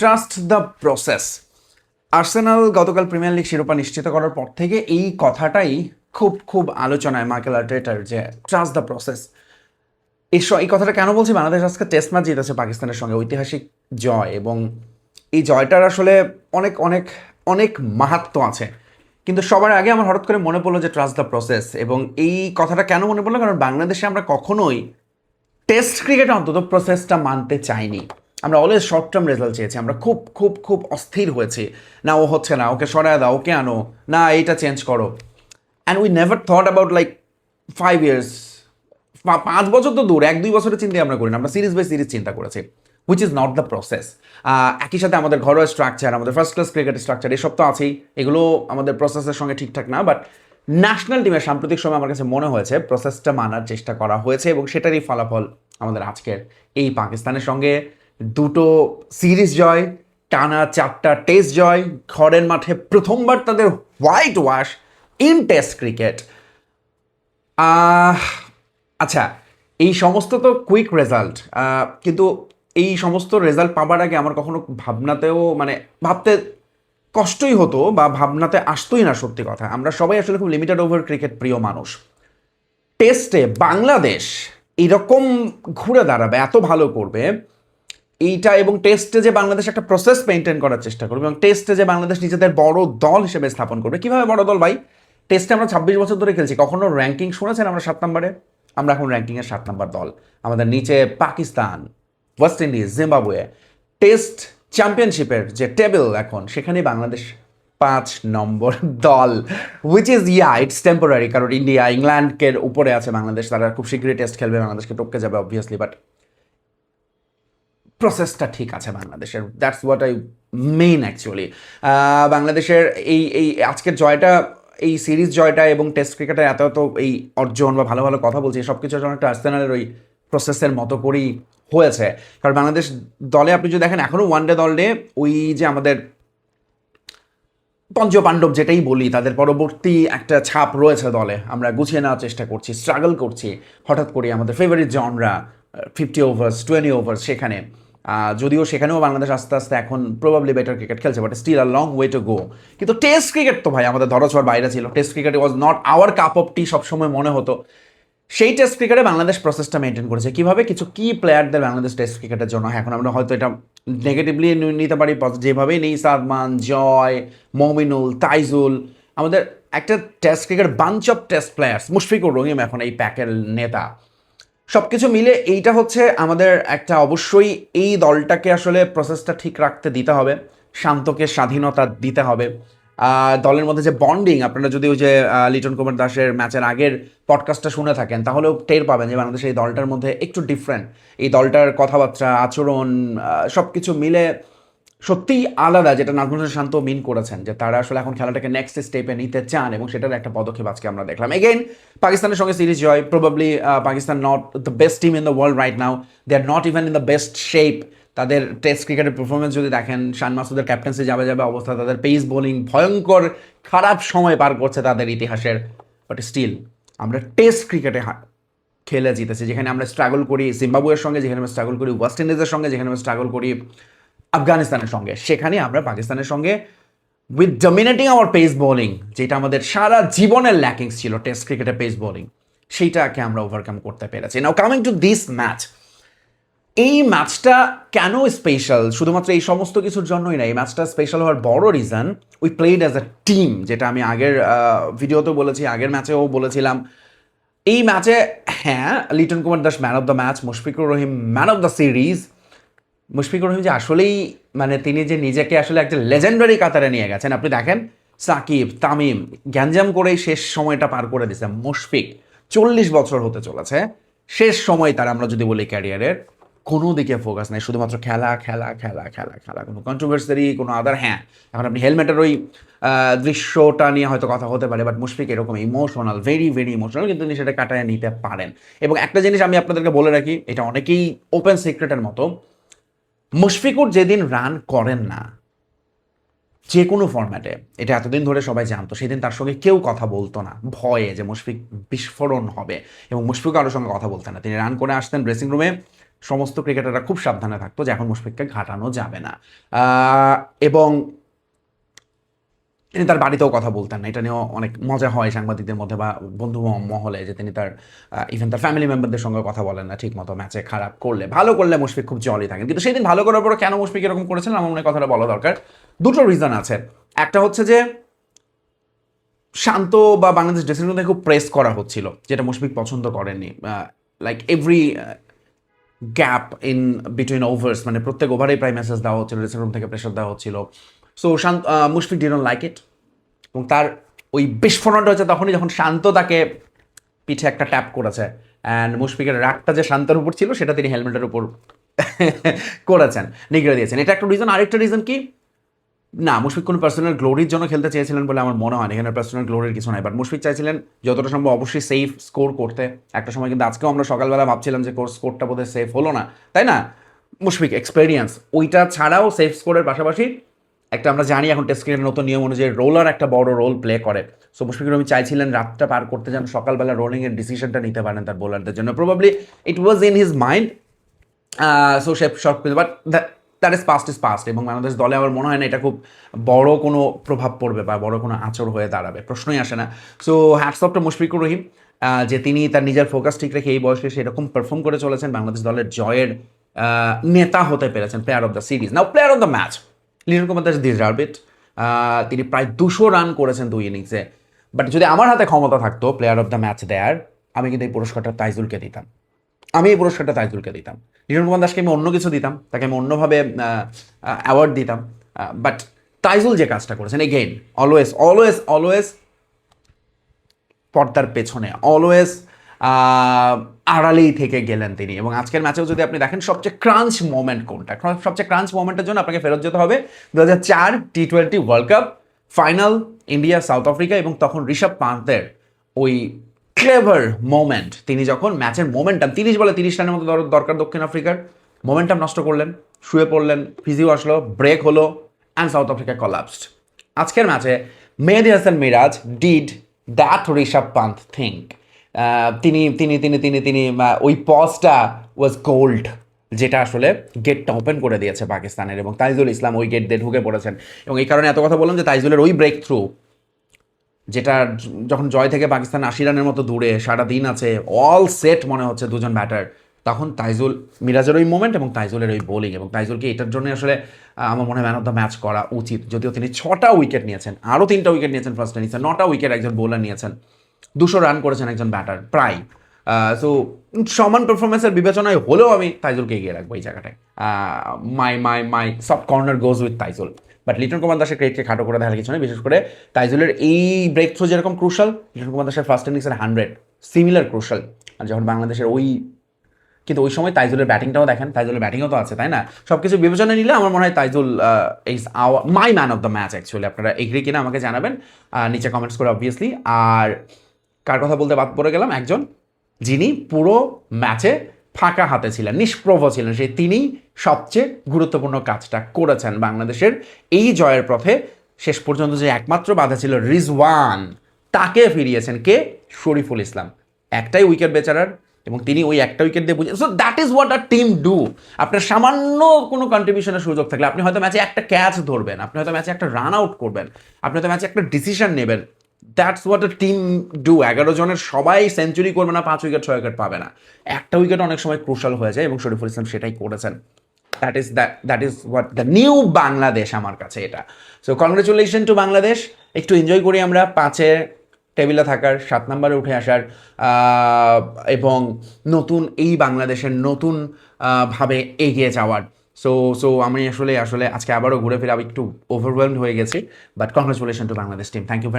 Trust the process. Arsenal গতকাল premier league শিরোপা নিশ্চিত করার পর থেকে এই কথাটাই খুব খুব আলোচনায় মাইকেল আর্টেটার, যে ট্রাস্ট দ্য প্রসেস। এই কথাটা কেন বলছি? বাংলাদেশ আজকে টেস্ট ম্যাচ জিতেছে পাকিস্তানের সঙ্গে, ঐতিহাসিক জয়, এবং এই জয়টার আসলে অনেক অনেক অনেক মাহাত্ম্য আছে। কিন্তু সবার আগে আমার হঠাৎ করে মনে পড়লো যে ট্রাস্ট দ্য প্রসেস। এবং এই কথাটা কেন মনে পড়লো? কারণ বাংলাদেশে আমরা কখনোই টেস্ট ক্রিকেটে অন্তত প্রসেসটা মানতে চাইনি। আমরা অলওয়েজ শর্ট টার্ম রেজাল্ট চেয়েছি। আমরা খুব খুব খুব অস্থির হয়েছি, না ও হচ্ছে না, ওকে সরায় দাও, ওকে আনো, না এইটা চেঞ্জ করো। And we never thought about like 5 years, 5 বছর তো দূর, 1-2 বছরের চিন্তা আমরা করি না, আমরা সিরিজ বাই সিরিজ চিন্তা করেছি, which is not the process. একই সাথে আমাদের ঘরোয়া স্ট্রাকচার, আমাদের ফার্স্ট ক্লাস ক্রিকেট স্ট্রাকচার, এসব তো আছেই, এগুলো আমাদের প্রসেসের সঙ্গে ঠিকঠাক না। বাট ন্যাশনাল টিমের সাম্প্রতিক সময় আমার কাছে মনে হয়েছে প্রসেসটা মানার চেষ্টা করা হয়েছে, এবং সেটারই ফলাফল আমাদের আজকের এই পাকিস্তানের সঙ্গে দুটো সিরিজ জয়, টানা 4টা টেস্ট জয়, ঘরের মাঠে প্রথমবার তাদের white wash in test cricket. আচ্ছা, এই সমস্ত তো কুইক রেজাল্ট, কিন্তু এই সমস্ত রেজাল্ট পাবার আগে আমার কখনো ভাবনাতেও ভাবতে কষ্টই হতো, বা ভাবনাতে আসতোই না। সত্যি কথা, আমরা সবাই আসলে খুব লিমিটেড ওভার ক্রিকেট প্রিয় মানুষ। টেস্টে বাংলাদেশ এরকম ঘুরে দাঁড়াবে, এত ভালো করবে এইটা, এবং টেস্টে যে বাংলাদেশ একটা প্রসেস মেনটেন করার চেষ্টা করবে, এবং টেস্টে যে বাংলাদেশ নিজেদের বড় দল হিসেবে স্থাপন করবে। কিভাবে বড় দল ভাই? টেস্টে আমরা 26 বছর ধরে খেলছি, কখনো র্যাঙ্কিং শুনেছেন আমরা 7 নম্বরে? আমরা এখন র্যাঙ্কিংয়ের 7 নম্বর দল। আমাদের নিচে Pakistan, West Indies, Zimbabwe. Test চ্যাম্পিয়নশিপের যে টেবিল এখন, সেখানে বাংলাদেশ 5 নম্বর দল, হুইচ ইজ ইটস টেম্পোরারি, কারণ ইন্ডিয়া, ইংল্যান্ডকে উপরে আছে বাংলাদেশ, তারা খুব শীঘ্রই টেস্ট খেলবে, বাংলাদেশকে টপকে যাবে অবভিয়াসলি। বাট প্রসেসটা ঠিক আছে বাংলাদেশের, that's what I main actually. বাংলাদেশের এই এই আজকের জয়টা, এই সিরিজ জয়টা, এবং টেস্ট ক্রিকেটের এত এত এই অর্জন বা ভালো ভালো কথা বলছি, সব কিছুর জন্য একটা আর্সেনালের ওই প্রসেসের মতো করেই হয়েছে। কারণ বাংলাদেশ দলে আপনি যদি দেখেন, এখনও ওয়ানডে দলে ওই যে আমাদের পঞ্চপাণ্ডব যেটাই বলি, তাদের পরবর্তী একটা ছাপ রয়েছে দলে। আমরা গুছিয়ে নেওয়ার চেষ্টা করছি, স্ট্রাগল করছি। হঠাৎ করে আমাদের ফেভারিট জনরা 50 ওভার্স, 20 ওভার্স, সেখানে যদিও সেখানেও বাংলাদেশ আস্তে আস্তে এখন প্রবাবলি বেটার ক্রিকেট খেলছে, but still a long way to go. কিন্তু টেস্ট ক্রিকেট তো ভাই আমাদের ধরাছোঁয়ার বাইরে ছিল। Test cricket was not our cup of tea, সবসময় মনে হতো। সেই টেস্ট ক্রিকেটে বাংলাদেশ প্রসেসটা মেনটেন করেছে কীভাবে? কিছু কি প্লেয়ারদের বাংলাদেশ টেস্ট ক্রিকেটের জন্য, এখন আমরা হয়তো এটা নেগেটিভলি নিতে পারি, যেভাবেই নেই, সাদমান, জয়, মমিনুল, তাইজুল, আমাদের একটা test cricket bunch of test players, Mushfiqur Rahim এখন এই প্যাকের নেতা। সব কিছু মিলে এইটা হচ্ছে আমাদের একটা, অবশ্যই এই দলটাকে আসলে প্রসেসটা ঠিক রাখতে দিতে হবে, শান্তকে স্বাধীনতা দিতে হবে। দলের মধ্যে যে বন্ডিং, আপনারা যদি ওই যে লিটন কুমার দাসের ম্যাচের আগের পডকাস্টটা শুনে থাকেন, তাহলেও টের পাবেন যে বাংলাদেশ এই দলটার মধ্যে একটু ডিফারেন্ট। এই দলটার কথাবার্তা, আচরণ, সব কিছু মিলে সত্যিই আলাদা, যেটা নাজমুল হোসেন শান্ত মিন করেছেন, যে তারা আসলে এখন খেলাটাকে নেক্সট স্টেপে নিতে চান, এবং সেটার একটা পদক্ষেপ আজকে আমরা দেখলাম। এগেইন পাকিস্তানের সঙ্গে সিরিজ জয়, probably Pakistan not the best team in the world right now, they are not even in the best shape. তাদের টেস্ট ক্রিকেটের পারফরমেন্স যদি দেখেন, শান মাসুদের ক্যাপ্টেন্সি যাবে যাবে অবস্থা, তাদের পেস বোলিং ভয়ঙ্কর খারাপ সময় পার করছে তাদের ইতিহাসের। বাট স্টিল আমরা টেস্ট ক্রিকেটে খেলে জিতেছি, যেখানে আমরা স্ট্রাগল করি জিম্বাবুয়ের সঙ্গে, যেখানে আমরা স্ট্রাগল করি ওয়েস্ট ইন্ডিজের সঙ্গে, যেখানে আমরা স্ট্রাগল করি আফগানিস্তানের সঙ্গে, সেখানে আমরা পাকিস্তানের সঙ্গে with dominating our pace bowling, যেটা আমাদের সারা জীবনের ল্যাকিংস ছিল টেস্ট ক্রিকেটে, পেস বোলিং, সেইটাকে আমরা ওভারকাম করতে পেরেছি। নাও কামিং টু দিস ম্যাচ, এই ম্যাচটা কেন স্পেশাল? শুধুমাত্র এই সমস্ত কিছুর জন্যই না, এই ম্যাচটা স্পেশাল হওয়ার বড় reason, we played as a team, যেটা আমি আগের ভিডিওতেও বলেছি, আগের ম্যাচেও বলেছিলাম। এই ম্যাচে হ্যাঁ, Liton Kumar Das man of the match, Mushfiqur Rahim man of the series. Mushfiqur Rahim যে আসলেই তিনি যে নিজেকে আসলে একটা লেজেন্ডারি কাতারে নিয়ে গেছেন। আপনি দেখেন, সাকিব, তামিম গ্যাঞ্জাম করেই শেষ সময়টা পার করে দিয়েছে। মুশফিক 40 বছর হতে চলেছে, শেষ সময় তার, আমরা যদি বলি ক্যারিয়ারের, কোনো দিকে ফোকাস নেই, শুধুমাত্র খেলা খেলা খেলা খেলা খেলা, কোনো কন্ট্রোভার্সারি, কোনো আদার। হ্যাঁ, এখন আপনি হেলমেটের ওই দৃশ্যটা নিয়ে হয়তো কথা হতে পারে, বাট মুশফিক এরকম ইমোশনাল, ভেরি ভেরি ইমোশনাল, কিন্তু তিনি সেটা কাটায় নিতে পারেন। এবং একটা জিনিস আমি আপনাদেরকে বলে রাখি, এটা অনেকেই ওপেন সিক্রেটের মতো, মুশফিকুর যেদিন রান করেন না যে কোনো ফরম্যাটে, এটা এতদিন ধরে সবাই জানতো, সেদিন তার সঙ্গে কেউ কথা বলতো না, ভয়ে যে মুশফিক বিস্ফোরণ হবে, এবং মুশফিক কারোর সঙ্গে কথা বলতেন না। তিনি রান করে আসতেন ড্রেসিং রুমে, সমস্ত ক্রিকেটাররা খুব সাবধানে থাকতো যে এখন মুশফিককে ঘাটানো যাবে না। এবং তিনি তার বাড়িতেও কথা বলতেন না, এটা নিয়েও অনেক মজা হয় সাংবাদিকদের মধ্যে বা বন্ধু মহলে, যে তিনি তার ইভেন তার ফ্যামিলি মেম্বারদের সঙ্গে কথা বলেন না ঠিক মতো। ম্যাচে খারাপ করলে, ভালো করলে মুশফিক খুব জলই থাকেন, কিন্তু সেদিন ভালো করার পরে কেন মুশফিক এরকম করেছিলেন আমার মনে হয় কথাটা বলা দরকার। দুটো রিজন আছে। একটা হচ্ছে যে শান্ত বা বাংলাদেশ ড্রেসিং রুম থেকে খুব প্রেস করা হচ্ছিল, যেটা মুশফিক পছন্দ করেননি। Like every gap in between overs, মানে প্রত্যেক ওভারেই প্রায় মেসেজ দেওয়া হচ্ছিল, ড্রেসিং রুম থেকে প্রেশার দেওয়া হচ্ছিল। So Mushfiq didn't like it, এবং তার ওই বিস্ফোরণটা হচ্ছে তখনই যখন শান্ত তাকে পিঠে একটা ট্যাপ করেছে, অ্যান্ড মুশফিকের রাগটা যে শান্তের উপর ছিল সেটা তিনি হেলমেটের উপর করেছেন, নিগড়ে দিয়েছেন। এটা একটা রিজন। আরেকটা রিজন কি, না মুশফিক কোনো পার্সোনাল গ্লোরির জন্য খেলতে চেয়েছিলেন বলে আমার মনে হয় না, এখানে পার্সোনাল গ্লোরির কিছু নাই। বাট মুশফিক চাইছিলেন যতটা সম্ভব অবশ্যই সেফ স্কোর করতে। একটা সময় কিন্তু আজকেও আমরা সকালবেলা ভাবছিলাম যে স্কোরটা বোধহয় সেফ হলো না, তাই না? মুশফিক এক্সপেরিয়েন্স, ওইটা ছাড়াও সেফ স্কোরের পাশাপাশি একটা আমরা জানি এখন টেস্ট ক্রিকেটের নতুন নিয়ম অনুযায়ী রোলার একটা বড় রোল প্লে করে। সো মুশফিকুর রহিম চাইছিলেন রাতটা পার করতে যেন সকালবেলা রোলিংয়ের ডিসিশনটা নিতে পারেন তার বোলারদের জন্য। Probably it was in his mind. So সে সব, বাট দ্যাট ইজ পাস্ট, এবং বাংলাদেশ দলে আমার মনে হয় না এটা খুব বড় কোনো প্রভাব পড়বে বা বড় কোনো আচর হয়ে দাঁড়াবে, প্রশ্নই আসে না। So hats off to Mushfiqur Rahim, যে তিনি তার নিজের ফোকাস ঠিক রেখে এই বয়সে সেরকম পারফর্ম করে চলেছেন, বাংলাদেশ দলের জয়ের নেতা হতে পেরেছেন, player of the series, now player of the match Liton Kumar Das deserve ইট। তিনি প্রায় 200 রান করেছেন 2 ইনিংসে। বাট যদি আমার হাতে ক্ষমতা থাকতো প্লেয়ার অফ দ্য ম্যাচ দেয়ার, আমি কিন্তু এই পুরস্কারটা তাইজুলকে দিতাম। লিটন কুমার দাসকে আমি অন্য কিছু দিতাম, তাকে আমি অন্যভাবে অ্যাওয়ার্ড দিতাম। বাট তাইজুল যে কাজটা করেছেন, এগেইন অলওয়েজ অলওয়েজ অলওয়েজ পর্দার পেছনে, অলওয়েজ আড়ালেই থেকে গেলেন তিনি। এবং আজকের ম্যাচেও যদি আপনি দেখেন সবচেয়ে ক্রাঞ্চ মোমেন্ট কোনটা, সবচেয়ে ক্রাঞ্চ মোমেন্টের জন্য আপনাকে ফেরত যেতে হবে 2004 T20 world cup final, India south Africa, এবং তখন ঋষভ পান্তের ওই ক্লেভার মোমেন্ট, তিনি যখন ম্যাচের মোমেন্টাম 30 বলে 30 রানের মতো দরকার দক্ষিণ আফ্রিকার, মোমেন্টাম নষ্ট করলেন, শুয়ে পড়লেন, ফিজিও আসলো, ব্রেক হলো, অ্যান্ড সাউথ আফ্রিকা কলাপসড। আজকের ম্যাচে Mehidy Hasan Miraz did that Rishabh Pant think. তিনি তিনি তিনি তিনি তিনি ওই পজটা ওয়াজ গোল্ড, যেটা আসলে গেটটা ওপেন করে দিয়েছে পাকিস্তানের, এবং তাইজুল ইসলাম ওই গেট দিয়ে ঢুকে পড়েছেন। এবং এই কারণে এত কথা বললাম যে তাইজুলের ওই ব্রেক থ্রু, যেটা যখন জয় থেকে পাকিস্তান 80 রানের মতো দূরে, সারা দিন আছে, অল সেট মনে হচ্ছে দুজন ব্যাটার, তখন তাইজুল মিরাজের ওই মোমেন্ট এবং তাইজুলের ওই বোলিং, এবং তাইজুলকে এটার জন্য আসলে আমার মনে হয় ম্যান অফ দ্য ম্যাচ করা উচিত। যদিও তিনি 6টা উইকেট নিয়েছেন, আরও 3টা উইকেট নিয়েছেন ফার্স্ট ইনিংসে, 9টা উইকেট একজন বোলার নিয়েছেন, 200 রান করেছেন একজন ব্যাটার প্রায়। সো সমান পারফরমেন্সের বিবেচনায় হলেও আমি তাইজুলকে এগিয়ে রাখবো এই জায়গাটায়। My soft corner goes with Taijul. But Liton Kumar দাসের ক্রেডিটকে খাটো করে দেখার কিছু নেই, বিশেষ করে তাইজুলের এই ব্রেক থ্রু যেরকম ক্রুশাল, লিটন কুমার দাসের ফার্স্ট ইনিংসের 100 সিমিলার ক্রুশাল। আর যখন বাংলাদেশের কিন্তু ওই সময় তাইজুলের ব্যাটিংটাও দেখেন, তাইজুলের ব্যাটিংও তো আছে, তাই না? সব কিছু বিবেচনায় নিলে আমার মনে হয় Taijul is my man of the match actually. আপনারা এগ্রি কিনা আমাকে জানাবেন নিচে কমেন্টস করে অবভিয়াসলি। আর কার কথা বলতে বাদ পড়ে গেলাম, একজন যিনি পুরো ম্যাচে ফাঁকা হাতে ছিলেন, নিষ্প্রভ ছিলেন, সেই তিনি সবচেয়ে গুরুত্বপূর্ণ কাজটা করেছেন বাংলাদেশের এই জয়ের পথে। শেষ পর্যন্ত যে একমাত্র বাধা ছিল রিজওয়ান, তাকে ফিরিয়েছেন কে? শরীফুল ইসলাম। একটাই উইকেট বেচারার, এবং তিনি ওই একটা উইকেট দিয়ে বুঝে। So that is what a team do. আপনার সামান্য কোনো কন্ট্রিবিউশনের সুযোগ থাকলে আপনি হয়তো ম্যাচে একটা ক্যাচ ধরবেন, আপনি হয়তো ম্যাচে একটা রান আউট করবেন, আপনি হয়তো ম্যাচে একটা ডিসিশন নেবেন। That's what a team do. 11 জনের সবাই সেঞ্চুরি করবে না, 5 উইকেট 6 উইকেট পাবে না, একটা উইকেট অনেক সময় ক্রুশাল হয়ে যায়, এবং শরীফুল ইসলাম সেটাই করেছেন। That is what the new Bangladesh আমার কাছে এটা। So congratulation to Bangladesh. একটু এনজয় করি আমরা 5-এ টেবিলে থাকার, 7 নম্বরে উঠে আসার, এবং নতুন এই বাংলাদেশের নতুন ভাবে এগিয়ে যাওয়ার। সো আমি আসলে আজকে আবারও ঘুরে ফিরে একটু ওভারওয়েলমড হয়ে গেছি, but congratulation to Bangladesh team. Thank you very